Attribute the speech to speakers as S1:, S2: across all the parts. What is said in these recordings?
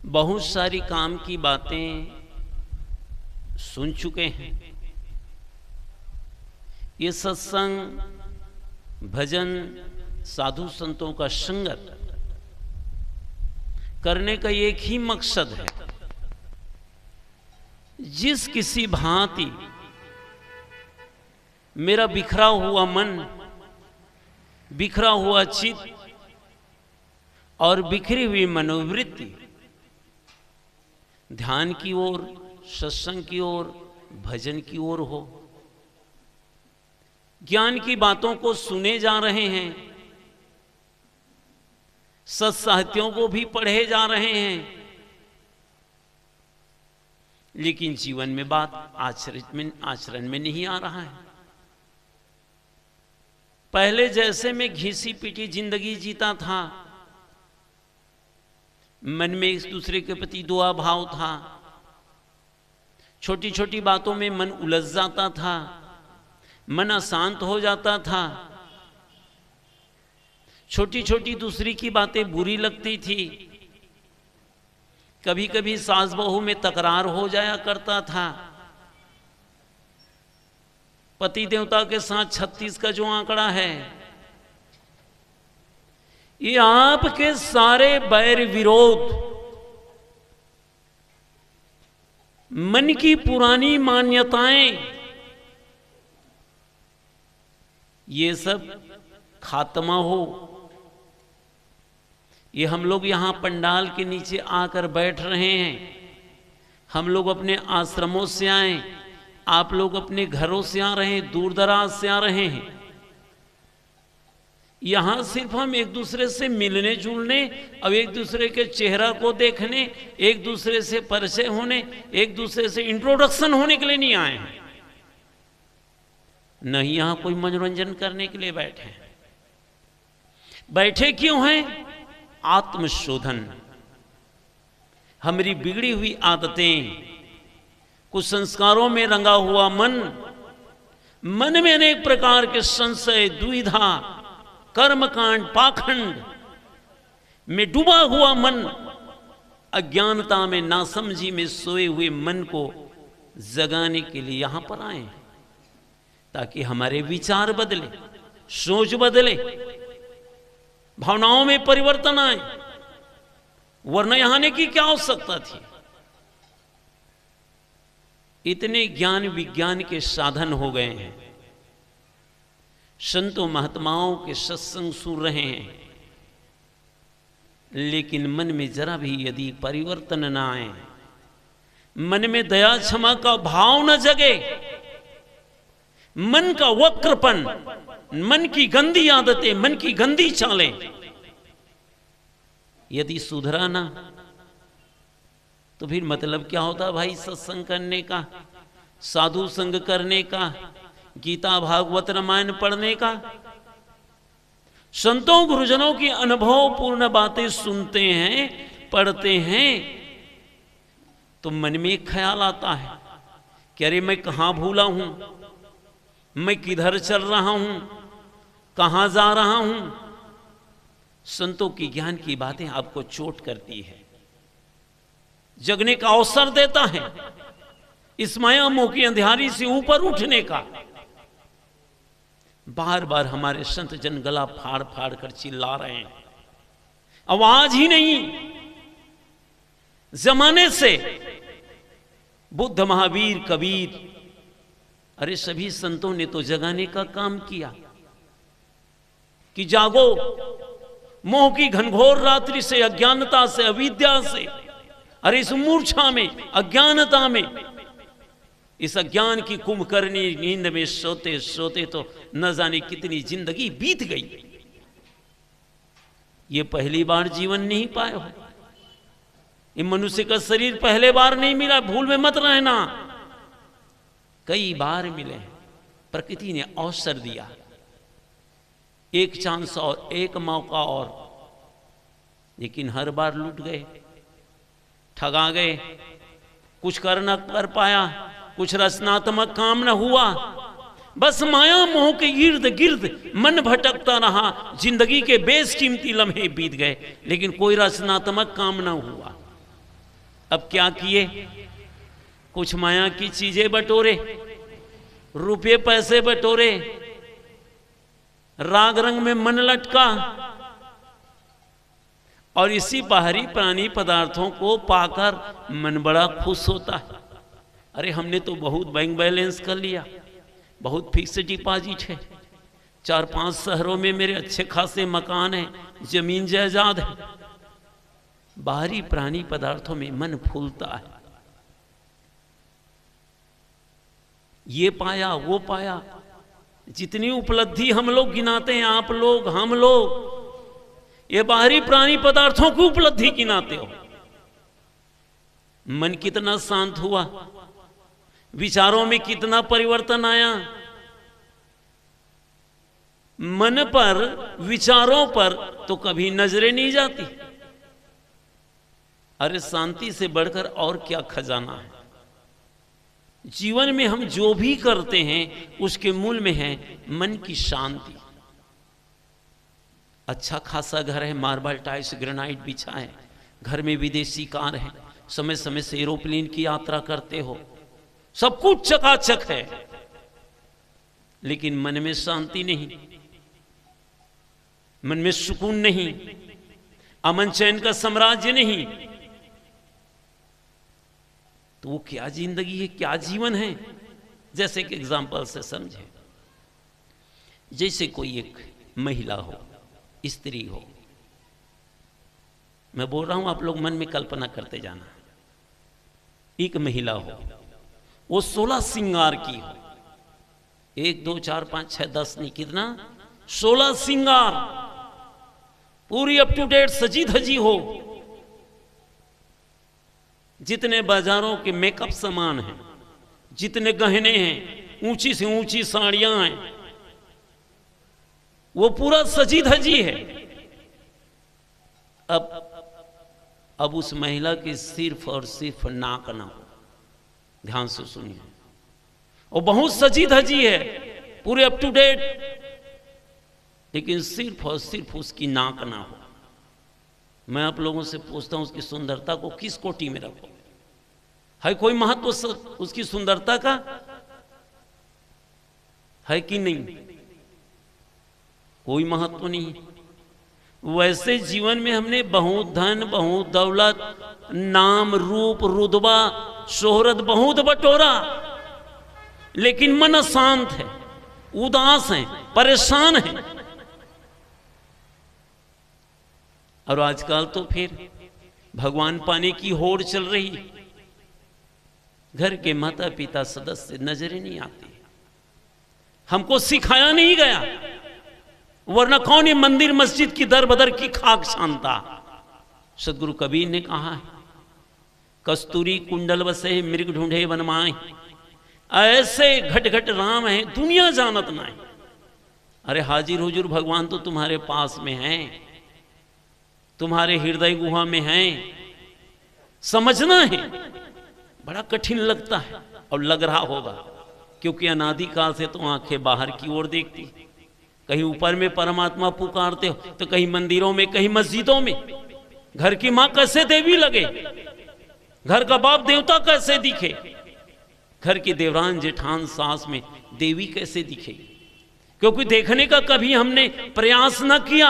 S1: बहुत सारी काम की बातें सुन चुके हैं। ये सत्संग, भजन, साधु संतों का संगत करने का एक ही मकसद है, जिस किसी भांति मेरा बिखरा हुआ मन, बिखरा हुआ चित्त और बिखरी हुई मनोवृत्ति ध्यान की ओर, सत्संग की ओर, भजन की ओर हो। ज्ञान की बातों को सुने जा रहे हैं, सत्साहित्यों को भी पढ़े जा रहे हैं, लेकिन जीवन में बात आचरण में नहीं आ रहा है। पहले जैसे मैं घिसी पिटी जिंदगी जीता था, मन में एक दूसरे के प्रति दुआ भाव था, छोटी छोटी बातों में मन उलझ जाता था, मन अशांत हो जाता था, छोटी छोटी दूसरी की बातें बुरी लगती थी, कभी कभी सास बहू में तकरार हो जाया करता था। पति देवता के साथ 36 का जो आंकड़ा है, ये आपके सारे बैर विरोध, मन की पुरानी मान्यताएं, ये सब खात्मा हो। ये हम लोग यहां पंडाल के नीचे आकर बैठ रहे हैं, हम लोग अपने आश्रमों से आए, आप लोग अपने घरों से आ रहे हैं, दूर दराज से आ रहे हैं। यहां सिर्फ हम एक दूसरे से मिलने जुलने, अब एक दूसरे के चेहरा को देखने, एक दूसरे से परिचय होने, एक दूसरे से इंट्रोडक्शन होने के लिए नहीं आए हैं। नहीं, यहां कोई मनोरंजन करने के लिए बैठे हैं। बैठे क्यों हैं? आत्मशोधन। हमारी बिगड़ी हुई आदतें, कुछ संस्कारों में रंगा हुआ मन में अनेक प्रकार के संशय, दुविधा, कर्मकांड, पाखंड में डूबा हुआ मन, अज्ञानता में, नासमझी में सोए हुए मन को जगाने के लिए यहां पर आए, ताकि हमारे विचार बदले, सोच बदले, भावनाओं में परिवर्तन आए। वरना यहां आने की क्या आवश्यकता थी? इतने ज्ञान विज्ञान के साधन हो गए हैं, संतों महात्माओं के सत्संग सुन रहे हैं, लेकिन मन में जरा भी यदि परिवर्तन ना आए, मन में दया क्षमा का भाव न जगे, मन का वक्रपन, मन की गंदी आदतें, मन की गंदी चालें यदि सुधरा ना, तो फिर मतलब क्या होता भाई सत्संग करने का, साधु संग करने का, गीता भागवत रामायण पढ़ने का? संतों गुरुजनों की अनुभवपूर्ण बातें सुनते हैं, पढ़ते हैं, तो मन में एक ख्याल आता है कि अरे मैं कहां भूला हूं, मैं किधर चल रहा हूं, कहां जा रहा हूं। संतों की ज्ञान की बातें आपको चोट करती है, जगने का अवसर देता है, इस माया मोह की अंधियारी से ऊपर उठने का। बार बार हमारे संत जन गला फाड़ फाड़ कर चिल्ला रहे हैं, आवाज ही नहीं। जमाने से बुद्ध, महावीर, कबीर, अरे सभी संतों ने तो जगाने का काम किया कि जागो, मोह की घनघोर रात्रि से, अज्ञानता से, अविद्या से, अरे इस मूर्छा में, अज्ञानता में, इस अज्ञान की कुंभकर्णी नींद में सोते सोते तो न जाने कितनी जिंदगी बीत गई। ये पहली बार जीवन नहीं पाए हो, ये मनुष्य का शरीर पहले बार नहीं मिला, भूल में मत रहना, कई बार मिले। प्रकृति ने अवसर दिया, एक चांस और, एक मौका और, लेकिन हर बार लूट गए, ठगा गए, कुछ कर न कर पाया, कुछ रचनात्मक काम न हुआ, बस माया मोह के इर्द गिर्द मन भटकता रहा, जिंदगी के बेशकीमती लम्हे बीत गए, लेकिन कोई रचनात्मक काम न हुआ। अब क्या किए, कुछ माया की चीजें बटोरे, रुपये पैसे बटोरे, राग रंग में मन लटका, और इसी बाहरी प्राणी पदार्थों को पाकर मन बड़ा खुश होता है। अरे हमने तो बहुत बैंक बैलेंस कर लिया, बहुत फिक्स डिपॉजिट है, 4-5 शहरों में मेरे अच्छे खासे मकान हैं, जमीन जायदाद है। बाहरी प्राणी पदार्थों में मन फूलता है, ये पाया वो पाया। जितनी उपलब्धि हम लोग गिनाते हैं, आप लोग हम लोग, ये बाहरी प्राणी पदार्थों की उपलब्धि गिनाते हो। मन कितना शांत हुआ, विचारों में कितना परिवर्तन आया। मन पर, विचारों पर तो कभी नजरें नहीं जाती। अरे शांति से बढ़कर और क्या खजाना है। जीवन में हम जो भी करते हैं उसके मूल में है मन की शांति। अच्छा खासा घर है, मार्बल टाइल्स ग्रेनाइट बिछा है, घर में विदेशी कार है, समय समय से एरोप्लेन की यात्रा करते हो, सब कुछ चकाचक है, लेकिन मन में शांति नहीं, मन में सुकून नहीं, अमन चैन का साम्राज्य नहीं, तो वो क्या जिंदगी है, क्या जीवन है। जैसे कि एग्जाम्पल से समझे, जैसे कोई एक महिला हो, स्त्री हो, मैं बोल रहा हूं, आप लोग मन में कल्पना करते जाना। एक महिला हो, वो 16 श्रृंगार की हो, 1 2 4 5 6 10 नहीं, कितना, 16 श्रृंगार, पूरी अप टू डेट सजी धजी हो, जितने बाजारों के मेकअप सामान हैं, जितने गहने हैं, ऊंची से ऊंची साड़ियां हैं, वो पूरा सजी धजी है। अब उस महिला की सिर्फ और सिर्फ नाक ना हो, ध्यान से सुनिए, वो बहुत सजी धजी है, पूरे अप टू डेट, लेकिन सिर्फ और सिर्फ उसकी नाक ना हो। मैं आप लोगों से पूछता हूं, उसकी सुंदरता को किस कोटि में रखो? है कोई महत्व उसकी सुंदरता का? है कि नहीं? कोई महत्व नहीं। वैसे जीवन में हमने बहुत धन, बहुत दौलत, नाम, रूप, रुतबा, शोहरत बहुत बटोरा, लेकिन मन अशांत है, उदास है, परेशान है। और आजकल तो फिर भगवान पाने की होड़ चल रही है, घर के माता पिता सदस्य नजरें नहीं आती, हमको सिखाया नहीं गया, वरना कौन ये मंदिर मस्जिद की दर बदर की खाक छानता। सदगुरु कबीर ने कहा है, कस्तूरी कुंडल बसे मृग ढूंढे बनमाए, ऐसे घट घट राम है दुनिया जानत ना है। अरे हाजिर हुजूर भगवान तो तुम्हारे पास में हैं, तुम्हारे हृदय गुहा में हैं, समझना है। बड़ा कठिन लगता है, और लग रहा होगा, क्योंकि अनादिकाल से तो आंखें बाहर की ओर देखती, कहीं ऊपर में परमात्मा पुकारते हो, तो कहीं मंदिरों में, कहीं मस्जिदों में। घर की मां कैसे देवी लगे, घर का बाप देवता कैसे दिखे, घर की देवरान जेठान सास में देवी कैसे दिखे, क्योंकि देखने का कभी हमने प्रयास न किया।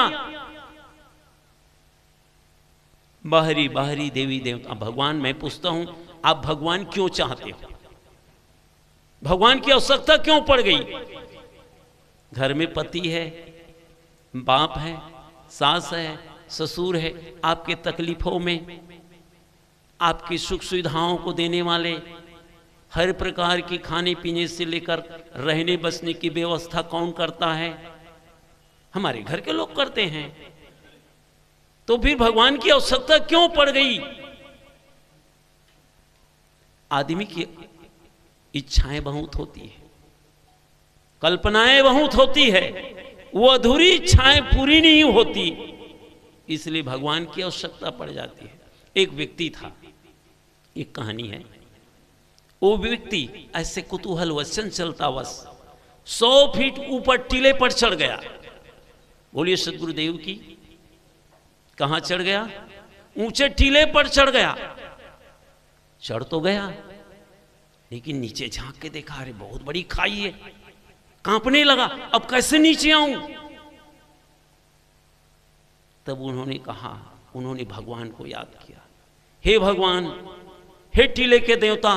S1: बाहरी बाहरी देवी देवता, भगवान, मैं पूछता हूं, आप भगवान क्यों चाहते हो? भगवान की आवश्यकता क्यों पड़ गई? घर में पति है, बाप है, सास है, ससुर है, आपके तकलीफों में, आपकी सुख सुविधाओं को देने वाले, हर प्रकार की खाने पीने से लेकर रहने बसने की व्यवस्था कौन करता है? हमारे घर के लोग करते हैं। तो फिर भगवान की आवश्यकता क्यों पड़ गई? आदमी की इच्छाएं बहुत होती है, कल्पनाएं बहुत होती है, वो अधूरी इच्छाएं पूरी नहीं होती, इसलिए भगवान की आवश्यकता पड़ जाती है। एक व्यक्ति था, एक कहानी है, वो व्यक्ति ऐसे कुतूहल वश चलता वश 100 फीट ऊपर टीले पर चढ़ गया। बोलिए सदगुरुदेव की। कहां चढ़ गया? ऊंचे टीले पर चढ़ गया। चढ़ तो गया, लेकिन नीचे झांक के देखा, अरे बहुत बड़ी खाई है, कांपने लगा, अब कैसे नीचे आऊं। तब उन्होंने कहा, उन्होंने भगवान को याद किया, हे भगवान, हे टीले के देवता,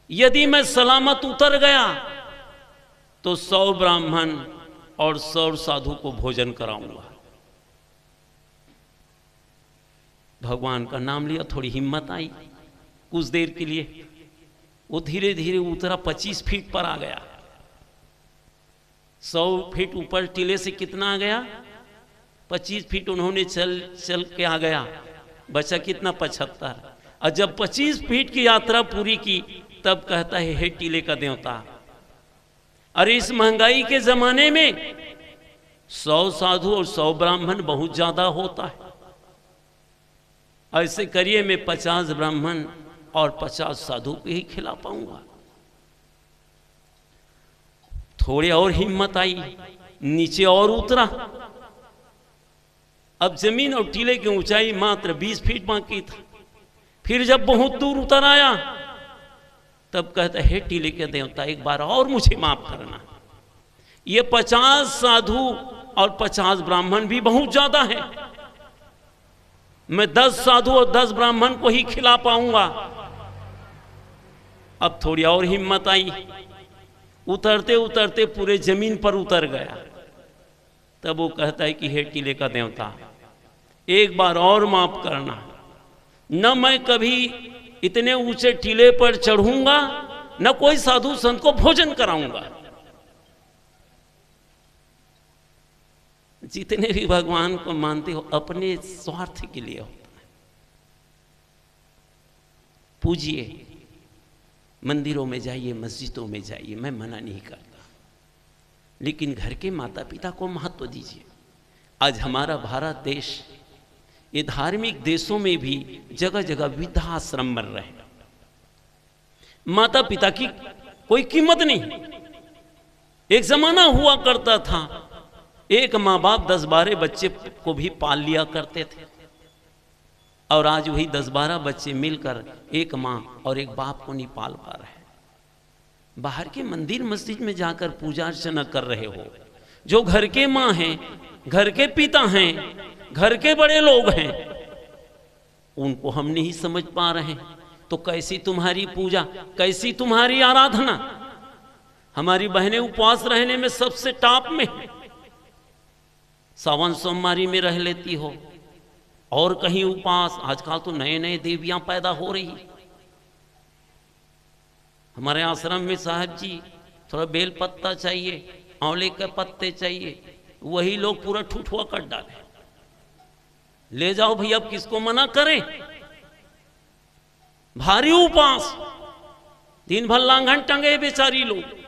S1: यदि मैं सलामत उतर गया तो 100 ब्राह्मण और 100 साधु को भोजन कराऊंगा। भगवान का नाम लिया, थोड़ी हिम्मत आई कुछ देर के लिए। वो धीरे धीरे उतरा, 25 फीट पर आ गया। 100 फीट ऊपर टीले से कितना आ गया? 25 फीट उन्होंने चल के आ गया, बचा कितना? 75। और जब 25 फीट की यात्रा पूरी की, तब कहता है, हे टीले का देवता, अरे इस महंगाई के जमाने में 100 साधु और 100 ब्राह्मण बहुत ज्यादा होता है। ऐसे करिए, मैं 50 ब्राह्मण और 50 साधु को ही खिला पाऊंगा। थोड़ी और हिम्मत आई, नीचे और उतरा। अब जमीन और टीले की ऊंचाई मात्र 20 फीट बाकी था। फिर जब बहुत दूर उतर आया, तब कहता है, टीले के देवता, एक बार और मुझे माफ करना, ये 50 साधु और 50 ब्राह्मण भी बहुत ज्यादा है, मैं 10 साधु और 10 ब्राह्मण को ही खिला पाऊंगा। अब थोड़ी और हिम्मत आई, उतरते उतरते पूरे जमीन पर उतर गया। तब वो कहता है कि हे टीले का देवता, एक बार और माफ करना, न मैं कभी इतने ऊंचे टीले पर चढ़ूंगा, न कोई साधु संत को भोजन कराऊंगा। जितने भी भगवान को मानते हो, अपने स्वार्थ के लिए होता है। पूजिए, मंदिरों में जाइए, मस्जिदों में जाइए, मैं मना नहीं करता, लेकिन घर के माता पिता को महत्व दीजिए। आज हमारा भारत देश, ये धार्मिक देशों में भी जगह जगह वृद्धाश्रम बन रहे हैं। माता पिता की कोई कीमत नहीं। एक जमाना हुआ करता था, एक माँ बाप 10-12 बच्चे को भी पाल लिया करते थे, और आज वही 10-12 बच्चे मिलकर एक माँ और एक बाप को नहीं पाल पा रहे। बाहर के मंदिर मस्जिद में जाकर पूजा अर्चना कर रहे हो, जो घर के माँ हैं, घर के पिता हैं, घर के बड़े लोग हैं, उनको हम नहीं समझ पा रहे हैं, तो कैसी तुम्हारी पूजा, कैसी तुम्हारी आराधना। हमारी बहनें उपवास रहने में सबसे टॉप में, सावन सोमवारी में रह लेती हो, और कहीं उपवास। आजकल तो नए नए देवियां पैदा हो रही। हमारे आश्रम में साहब जी, थोड़ा बेल पत्ता चाहिए, आंवले के पत्ते चाहिए, वही लोग पूरा ठुठुआ कर डाले। ले जाओ भैया, अब किसको मना करें। भारी उपवास, दिन भर लांघन टंगे बेचारी लोग।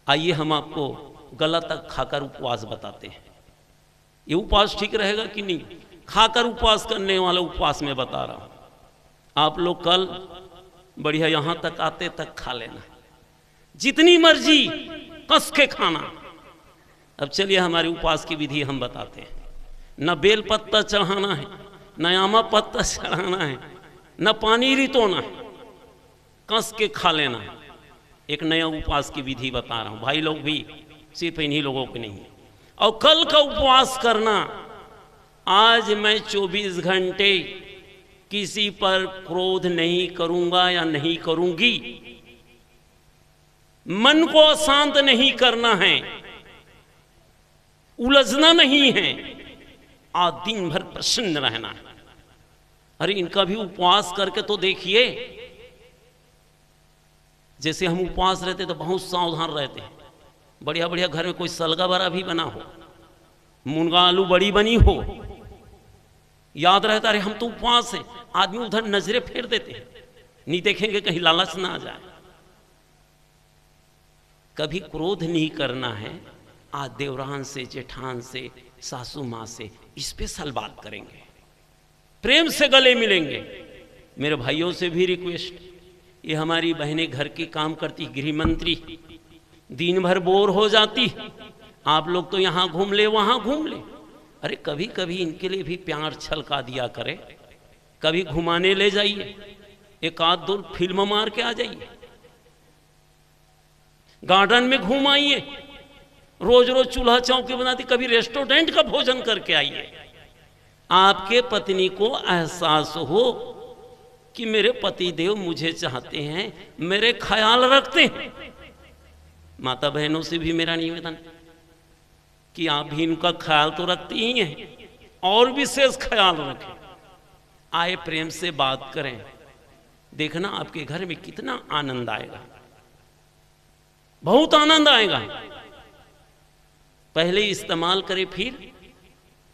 S1: आइए हम आपको गला तक खाकर उपवास बताते हैं। ये उपवास ठीक रहेगा कि नहीं? खाकर उपवास करने वाला उपवास में बता रहा हूं। आप लोग कल बढ़िया यहां तक आते तक खा लेना, जितनी मर्जी कस के खाना। अब चलिए हमारे उपवास की विधि हम बताते हैं। न बेल पत्ता चढ़ाना है, न आमा पत्ता चढ़ाना है, न पानी रितोना है, कस के खा लेना है। एक नया उपवास की विधि बता रहा हूं, भाई लोग भी, सिर्फ इन्हीं लोगों को नहीं। और कल का उपवास करना, आज मैं 24 घंटे किसी पर क्रोध नहीं करूंगा या नहीं करूंगी, मन को अशांत नहीं करना है, उलझना नहीं है, आज दिन भर प्रसन्न रहना है। अरे इनका भी उपवास करके तो देखिए। जैसे हम उपवास रहते तो बहुत सावधान रहते हैं, बढ़िया बढ़िया घर में कोई सलगा बड़ा भी बना हो, मुनगा आलू बड़ी बनी हो, याद रहता है हम तो उपवास हैं। आदमी उधर नजरें फेर देते हैं, नहीं देखेंगे कहीं लालच ना आ जाए। कभी क्रोध नहीं करना है। आज देवरान से, जेठान से, सासू माँ से स्पेशल बात करेंगे, प्रेम से गले मिलेंगे। मेरे भाइयों से भी रिक्वेस्ट, ये हमारी बहनें घर के काम करती, गृह मंत्री, दिन भर बोर हो जाती। आप लोग तो यहाँ घूम ले, वहाँ घूम ले, अरे कभी कभी इनके लिए भी प्यार छलका दिया करे, कभी घुमाने ले जाइए, एक आध दो फिल्म मार के आ जाइए, गार्डन में घूम आइए, रोज रोज चूल्हा चौकी बनाती, कभी रेस्टोरेंट का भोजन करके आइए। आपके पत्नी को एहसास हो कि मेरे पति देव मुझे चाहते हैं, मेरे ख्याल रखते हैं। माता बहनों से भी मेरा निवेदन कि आप भी इनका ख्याल तो रखती ही हैं, और विशेष ख्याल रखें। आए प्रेम से बात करें, देखना आपके घर में कितना आनंद आएगा, बहुत आनंद आएगा। पहले इस्तेमाल करें फिर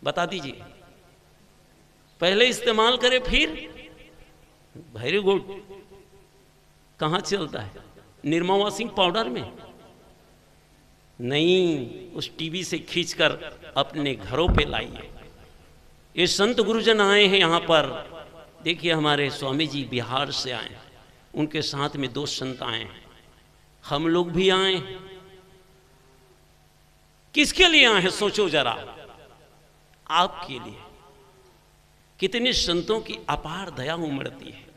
S1: बता दीजिए, पहले इस्तेमाल करें फिर। Very good. कहां चलता है? निरमा वॉशिंग पाउडर में नहीं, उस टीवी से खींचकर अपने घरों पे लाइए। ये संत गुरुजन आए हैं यहां पर। देखिए हमारे स्वामी जी बिहार से आए, उनके साथ में 2 संत आए हैं, हम लोग भी आए हैं। किसके लिए आए हैं सोचो जरा, आपके लिए। कितने संतों की अपार दया उमड़ती है।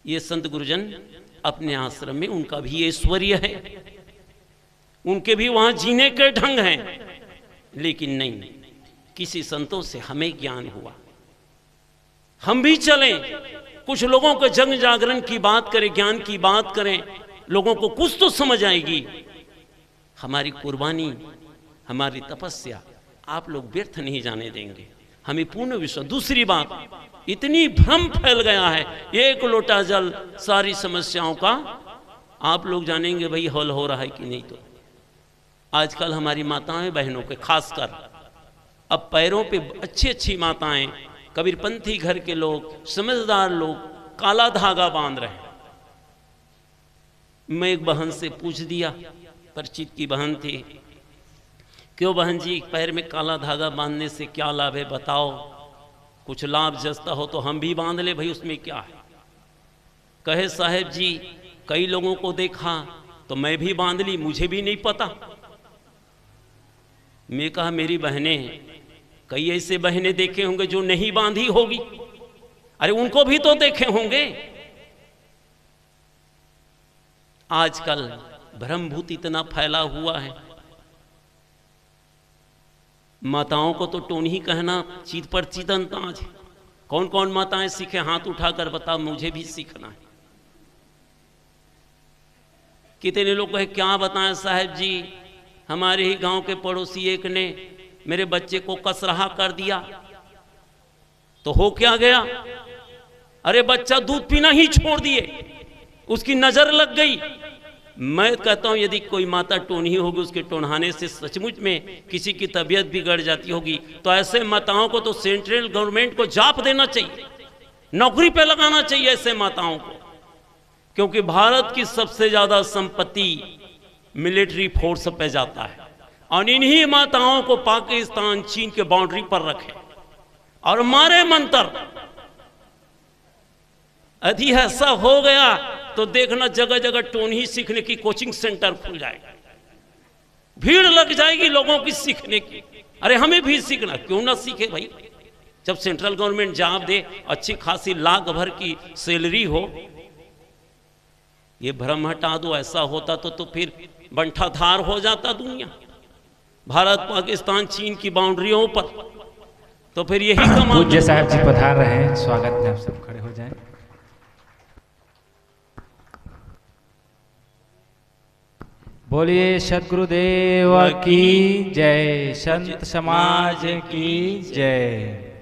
S1: ये संत गुरुजन अपने आश्रम में, उनका भी ऐश्वर्य है, उनके भी वहां जीने के ढंग हैं, लेकिन नहीं, किसी संतों से हमें ज्ञान हुआ, हम भी चलें, कुछ लोगों को जन जागरण की बात करें, ज्ञान की बात करें, लोगों को कुछ तो समझ आएगी। हमारी कुर्बानी, हमारी तपस्या आप लोग व्यर्थ नहीं जाने देंगे, हमें पूर्ण विश्वास। दूसरी बात, इतनी भ्रम फैल गया है, एक लोटा जल सारी समस्याओं का, आप लोग जानेंगे भाई हल हो रहा है कि नहीं। तो आजकल हमारी माताएं बहनों के खासकर अब पैरों पे अच्छी अच्छी माताएं, कबीरपंथी घर के लोग, समझदार लोग काला धागा बांध रहे हैं। मैं एक बहन से पूछ दिया, परिचित की बहन थी, क्यों बहन जी पैर में काला धागा बांधने से क्या लाभ है बताओ, कुछ लाभ जस्ता हो तो हम भी बांध ले भाई, उसमें क्या है। कहे साहेब जी कई लोगों को देखा तो मैं भी बांध ली, मुझे भी नहीं पता। मैं कहा मेरी बहनें, कई ऐसे बहनें देखे होंगे जो नहीं बांधी होगी, अरे उनको भी तो देखे होंगे। आजकल भ्रमभूत इतना फैला हुआ है, माताओं को तो टोन ही कहना चीत पर चीतन ताज है। कौन कौन माताएं सीखे, हाथ उठाकर बता, मुझे भी सीखना है। कितने लोग कहे क्या बताएं साहब जी, हमारे ही गांव के पड़ोसी एक ने मेरे बच्चे को कसरहा कर दिया, तो हो क्या गया, अरे बच्चा दूध पीना ही छोड़ दिए, उसकी नजर लग गई। मैं कहता हूं यदि कोई माता टोनही होगी, उसके टोनहाने से सचमुच में किसी की तबीयत बिगड़ जाती होगी, तो ऐसे माताओं को तो सेंट्रल गवर्नमेंट को जाप देना चाहिए, नौकरी पे लगाना चाहिए ऐसे माताओं को। क्योंकि भारत की सबसे ज्यादा संपत्ति मिलिट्री फोर्स पे जाता है, और इन्हीं माताओं को पाकिस्तान चीन के बाउंड्री पर रखे और मारे मंत्र। यदि ऐसा हो गया तो देखना जगह जगह टोनही सीखने की कोचिंग सेंटर खुल जाएगा, भीड़ लग जाएगी लोगों की सीखने की। अरे हमें भी सीखना, क्यों ना सीखे भाई, जब सेंट्रल गवर्नमेंट जॉब दे, अच्छी खासी लाख भर की सैलरी हो। ये भ्रम हटा दो, ऐसा होता तो फिर बंठाधार हो जाता दुनिया, भारत पाकिस्तान चीन की बाउंड्रियों पर, तो फिर यही कमाल।
S2: पूज्य साहब जी पधार रहे हैं, स्वागत है, आप सब खड़े हो जाएं। बोलिए सद्गुरुदेव की जय, संत समाज की जय।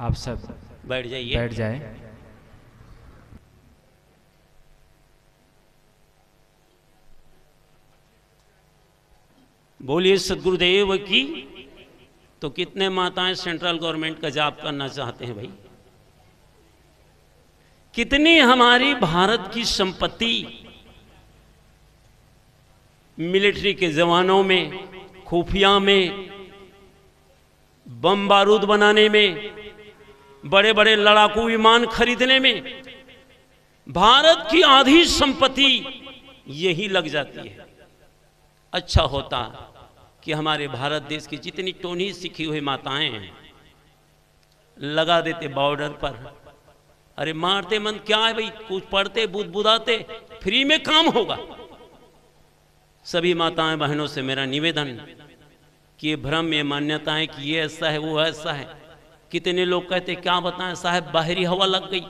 S2: आप सब
S1: बैठ जाइए,
S2: बैठ जाएं।
S1: बोलिए सद्गुरुदेव की। तो कितने माताएं सेंट्रल गवर्नमेंट का जॉब करना चाहते हैं भाई? कितनी हमारी भारत की संपत्ति मिलिट्री के जवानों में, खुफिया में, बम बारूद बनाने में, बड़े बड़े लड़ाकू विमान खरीदने में, भारत की आधी संपत्ति यही लग जाती है। अच्छा होता कि हमारे भारत देश की जितनी टोनी सीखी हुई माताएं हैं लगा देते बॉर्डर पर। अरे मारते मन क्या है भाई, कुछ पढ़ते बुदबुदाते, फ्री में काम होगा। सभी माताएं बहनों से मेरा निवेदन कि ये भ्रम, ये मान्यताएं कि ये ऐसा है वो ऐसा है। कितने लोग कहते क्या बताएं साहब बाहरी हवा लग गई।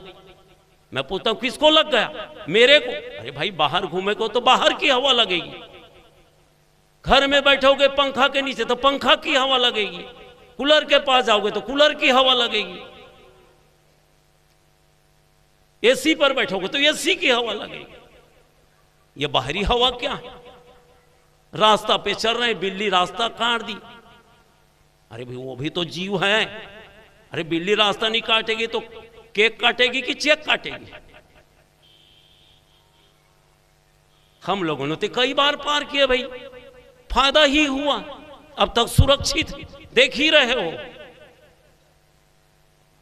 S1: मैं पूछता हूं किसको लग गया? मेरे को। अरे भाई बाहर घूमे को तो बाहर की हवा लगेगी, घर में बैठोगे पंखा के नीचे तो पंखा की हवा लगेगी, कूलर के पास जाओगे तो कूलर की हवा लगेगी, एसी पर बैठोगे तो एसी की हवा लगेगी। ये बाहरी हवा क्या है? रास्ता पे चल रहे, बिल्ली रास्ता काट दी। अरे भाई वो भी तो जीव है। अरे बिल्ली रास्ता नहीं काटेगी तो केक काटेगी कि चेक काटेगी? हम लोगों ने तो कई बार पार किए भाई, फायदा ही हुआ, अब तक सुरक्षित देख ही रहे हो।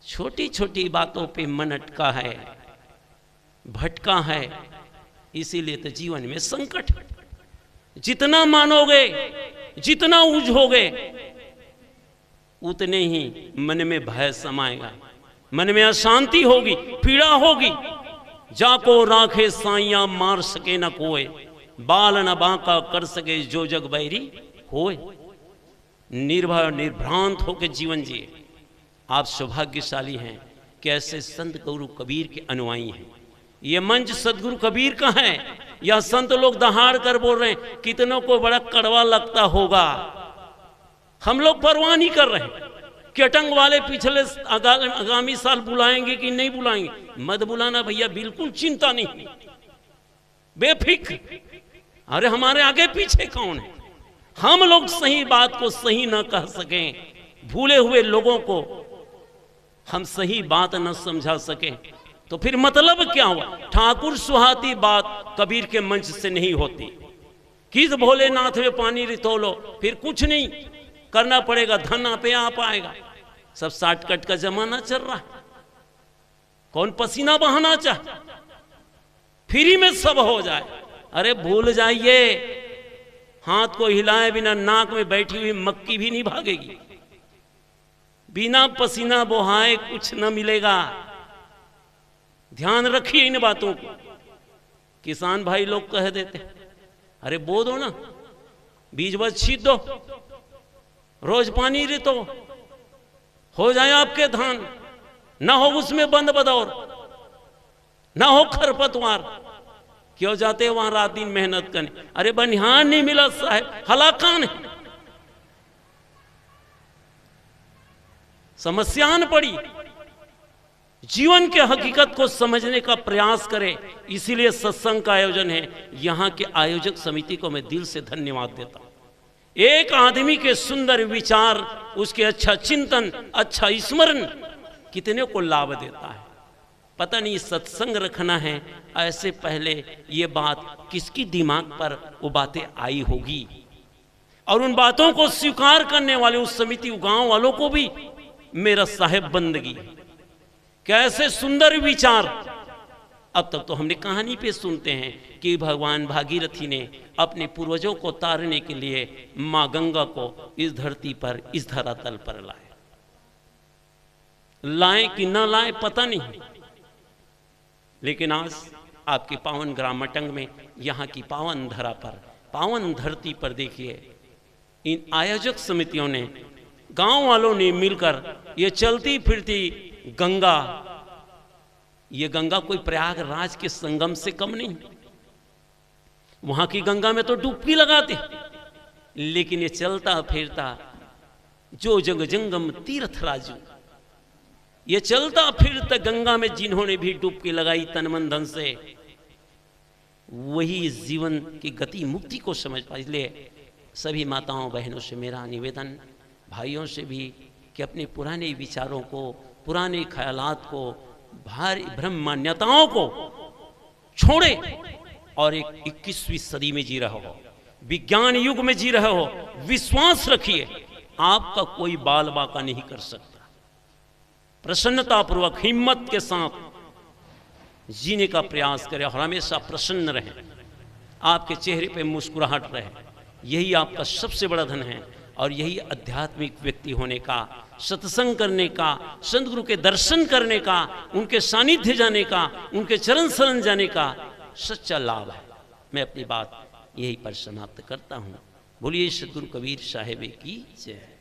S1: छोटी छोटी बातों पे मन अटका है, भटका है, इसीलिए तो जीवन में संकट। जितना मानोगे, जितना उलझोगे, उतने ही मन में भय समाएगा, मन में अशांति होगी, पीड़ा होगी। जाको राखे साइया मार सके न कोई, बाल न बांका कर सके जो जग बैरी होए। निर्भय निर्भ्रांत होकर जीवन जिए। आप सौभाग्यशाली हैं कि ऐसे संत गुरु कबीर के अनुयायी हैं। ये मंच सदगुरु कबीर का है। यह संत लोग दहाड़ कर बोल रहे हैं, कितनों को बड़ा कड़वा लगता होगा। हम लोग परवाह नहीं कर रहे कि अटंग वाले पिछले आगामी साल बुलाएंगे कि नहीं बुलाएंगे। मत बुलाना भैया, बिल्कुल चिंता नहीं, बेफिक्र। अरे हमारे आगे पीछे कौन है? हम लोग सही बात को सही ना कह सकें, भूले हुए लोगों को हम सही बात न समझा सकें, तो फिर मतलब क्या हुआ? ठाकुर सुहाती बात कबीर के मंच से नहीं होती। किस भोलेनाथ में पानी रितोलो, फिर कुछ नहीं करना पड़ेगा, धन आप आ पाएगा। सब शॉर्टकट का जमाना चल रहा है। कौन पसीना बहाना चाहे, फ्री में सब हो जाए। अरे भूल जाइए, हाथ को हिलाए बिना नाक में बैठी हुई मक्की भी नहीं भागेगी। बिना पसीना बहाए कुछ न मिलेगा। ध्यान रखिए इन बातों को। किसान भाई लोग कह देते, अरे बो दो ना, बीज बस छीट दो, रोज पानी रितो, हो जाए आपके धान, ना हो उसमें बंद बदौर, ना हो खरपतवार। क्यों जाते वहां रात दिन मेहनत करने? अरे बनिहान नहीं मिला साहब, हलाकान है, समस्या न पड़ी। जीवन के हकीकत को समझने का प्रयास करें। इसीलिए सत्संग का आयोजन है। यहां के आयोजक समिति को मैं दिल से धन्यवाद देता हूं। एक आदमी के सुंदर विचार, उसके अच्छा चिंतन, अच्छा स्मरण कितने को लाभ देता है। पता नहीं सत्संग रखना है, ऐसे पहले ये बात किसकी दिमाग पर वो बातें आई होगी, और उन बातों को स्वीकार करने वाले उस समिति गांव वालों को भी मेरा साहेब बंदगी। कैसे सुंदर विचार। अब तक तो हमने कहानी पे सुनते हैं कि भगवान भागीरथी ने अपने पूर्वजों को तारने के लिए मां गंगा को इस धरती पर, इस धरातल पर लाए कि ना लाए पता नहीं। लेकिन आज आपके पावन ग्राम मटंग में, यहाँ की पावन धरा पर, पावन धरती पर देखिए, इन आयोजक समितियों ने, गांव वालों ने मिलकर ये चलती फिरती गंगा, ये गंगा कोई प्रयागराज के संगम से कम नहीं। वहां की गंगा में तो डुबकी लगाते, लेकिन ये चलता फिरता जो जग जंगम तीर्थ राजू, ये चलता फिरता गंगा में जिन्होंने भी डुबकी लगाई तन मन धन से, वही जीवन की गति मुक्ति को समझ पाए। इसलिए सभी माताओं बहनों से मेरा निवेदन, भाइयों से भी, कि अपने पुराने विचारों को, पुराने ख्यालात को, भारी भ्रम मान्यताओं को छोड़े और एक 21वीं सदी में जी रहे हो, विज्ञान युग में जी रहे हो। विश्वास रखिए, आपका कोई बाल बाका नहीं कर सकता। प्रसन्नतापूर्वक, हिम्मत के साथ जीने का प्रयास करें और हमेशा प्रसन्न रहें, आपके चेहरे पे मुस्कुराहट रहे। यही आपका सबसे बड़ा धन है। और यही आध्यात्मिक व्यक्ति होने का, सत्संग करने का, संत गुरु के दर्शन करने का, उनके सानिध्य जाने का, उनके चरण शरण जाने का सच्चा लाभ है। मैं अपनी बात यही पर समाप्त करता हूँ। बोलिए सतगुरु कबीर साहिब की जय।